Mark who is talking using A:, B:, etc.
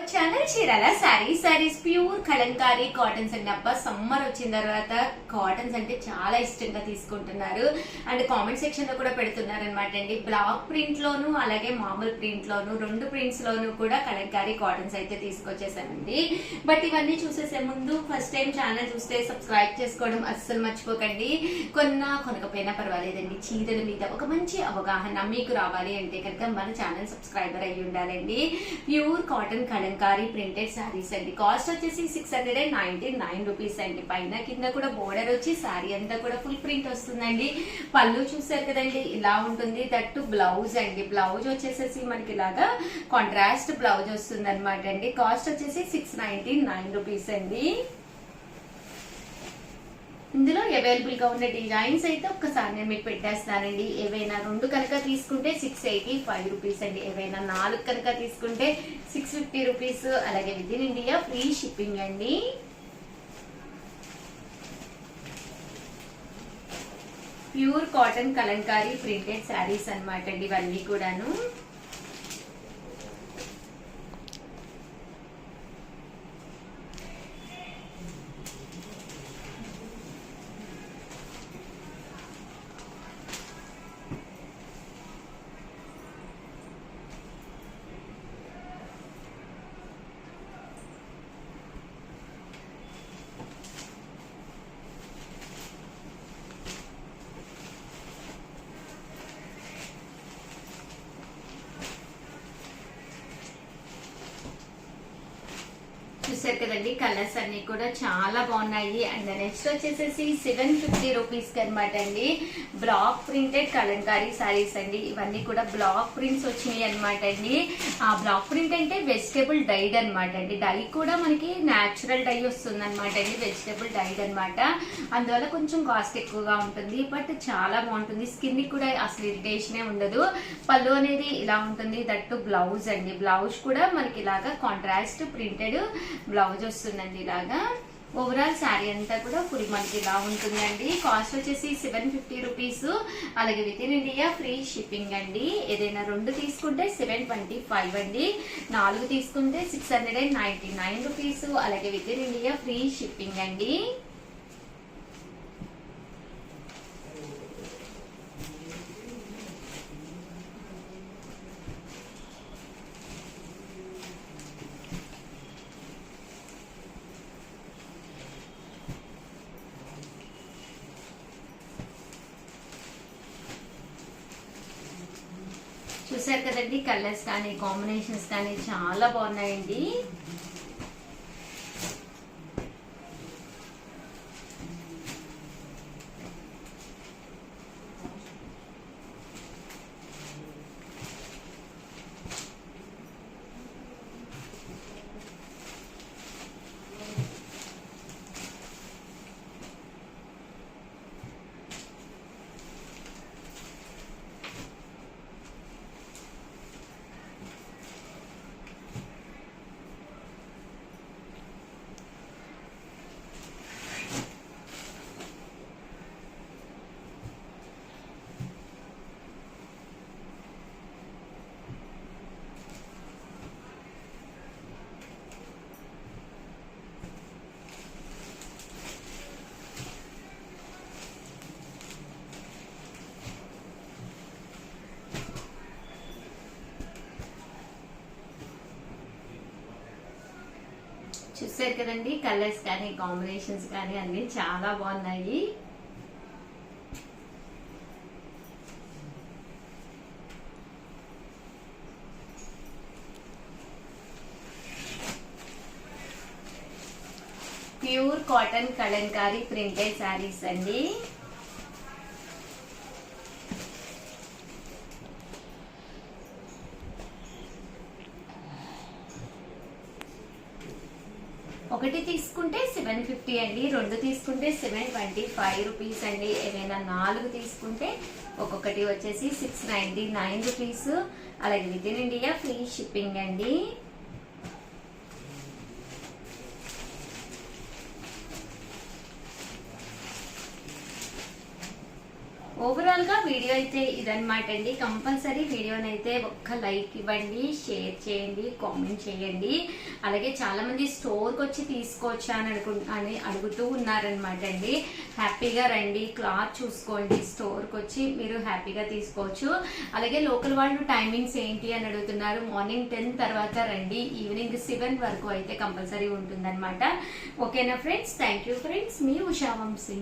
A: Channel Chirala saris pure Kalamkari cottons అండి. అబ్బా summer వచ్చిన తర్వాత కాటన్స్ అంటే చాలా ఇష్టంగా తీసుకుంటున్నారు అండ్ కామెంట్ సెక్షన్ లో కూడా పెడుతున్నారు అనమాట అండి. బ్లాక్ ప్రింట్ లోను అలాగే మామూలు ప్రింట్ లోను రెండు ప్రింట్స్ లోను కూడా కలంకారీ కాటన్స్ అయితే తీసుకొచ్చేసానండి. బట్ ఇవన్నీ చూసేసే ముందు ఫస్ట్ టైం ఛానల్ చూస్తే సబ్స్క్రైబ్ చేసుకోవడం అస్సలు మర్చిపోకండి. కొనకపోయినా పర్వాలేదండి, చీరల మీద ఒక మంచి అవగాహన మీకు రావాలి అంటే కనుక మన ఛానల్ సబ్స్క్రైబర్ అయ్యి ఉండాలండి. Pure cotton Kalamkari printed saris అండి. కాస్ట్ వచ్చేసి 699 రూపీస్ అండి. పైన కింద కూడా బోర్డర్ వచ్చి సారీ అంతా కూడా ఫుల్ ప్రింట్ వస్తుందండి. పళ్ళు చూసారు కదండి, ఇలా ఉంటుంది. దట్టు బ్లౌజ్ అండి. బ్లౌజ్ వచ్చేసేసి మనకి ఇలాగా కాంట్రాస్ట్ బ్లౌజ్ వస్తుంది అనమాట అండి. కాస్ట్ వచ్చేసి 699 రూపీస్ అండి. ఇందులో అవైలబుల్ గా ఉన్న డిజైన్స్ అయితే ఒక్కసారి నేను మీకు పెట్టేస్తానండి. ఏవైనా రెండు కనుక తీసుకుంటే 685 రూపీస్ అండి. ఏవైనా 4 కనుక తీసుకుంటే 650 రూపీస్. అలాగే within India free shipping అండి. Pure cotton Kalamkari printed saris అన్నమాట అండి ఇవన్నీ కూడాను. చూసారు కదండి, కలర్స్ అన్ని కూడా చాలా బాగున్నాయి. అండ్ నెక్స్ట్ వచ్చేసేసి 750 రూపీస్ కి అనమాట అండి. బ్లాక్ ప్రింటెడ్ కలంకారీ సారీస్ అండి. ఇవన్నీ కూడా బ్లాక్ ప్రింట్స్ వచ్చినాయి అనమాట అండి. ఆ బ్లాక్ ప్రింట్ అంటే వెజిటేబుల్ డైడ్ అనమాట అండి. డై కూడా మనకి న్యాచురల్ డై వస్తుంది అనమాట అండి. వెజిటేబుల్ డైడ్ అనమాట. అందువల్ల కొంచెం కాస్ట్ ఎక్కువగా ఉంటుంది, బట్ చాలా బాగుంటుంది. స్కిన్ కి కూడా అసలు ఇరిటేషనే ఉండదు. పళ్ళు అనేది ఇలా ఉంటుంది. దట్టు బ్లౌజ్ అండి. బ్లౌజ్ కూడా మనకి ఇలాగా కాంట్రాస్ట్ ప్రింటెడ్ బ్లౌజ్ వస్తుందండి. ఇలాగా ఓవరాల్ శారీ అంతా కూడా ఫుల్ మనకి ఇలా ఉంటుందండి. కాస్ట్ వచ్చేసి 750 రూపీస్. అలాగే within India free shipping అండి. ఏదైనా రెండు తీసుకుంటే 725 అండి. 4 తీసుకుంటే 699 రూపీస్. అలాగే within India free shipping అండి. చూసారు కదండి, కలర్స్ కానీ కాంబినేషన్స్ కానీ చాలా బాగున్నాయండి. చూసారు కదండి, కలర్స్ కానీ కాంబినేషన్స్ కానీ అన్ని చాలా బాగున్నాయి. Pure cotton Kalamkari printed saris అండి. ఒకటి తీసుకుంటే 750 అండి. రెండు తీసుకుంటే 725 రూపీస్ అండి. ఏమైనా 4 తీసుకుంటే ఒక్కొక్కటి వచ్చేసి 699 రూపీస్. అలాగే within India free shipping అండి. ఓవరాల్ గా వీడియో అయితే ఇదన్నమాట అండి. కంపల్సరీ వీడియోనైతే ఒక్క లైక్ ఇవ్వండి, షేర్ చేయండి, కామెంట్ చేయండి. అలాగే చాలా మంది స్టోర్ కి వచ్చి తీసుకోవచ్చా అని అడుగుతూ ఉన్నారనమాట అండి. హ్యాపీగా రండి, క్లాత్ చూసుకోండి, స్టోర్ కి వచ్చి మీరు హ్యాపీగా తీసుకోవచ్చు. అలాగే లోకల్ వాళ్ళు టైమింగ్స్ ఏంటి అని అడుగుతున్నారు. మార్నింగ్ 10 తర్వాత రండి, ఈవినింగ్ 7 వరకు అయితే కంపల్సరీ ఉంటుందన్నమాట. ఓకేనా ఫ్రెండ్స్? థ్యాంక్ యూ ఫ్రెండ్స్, మీ ఉషా వంశీ.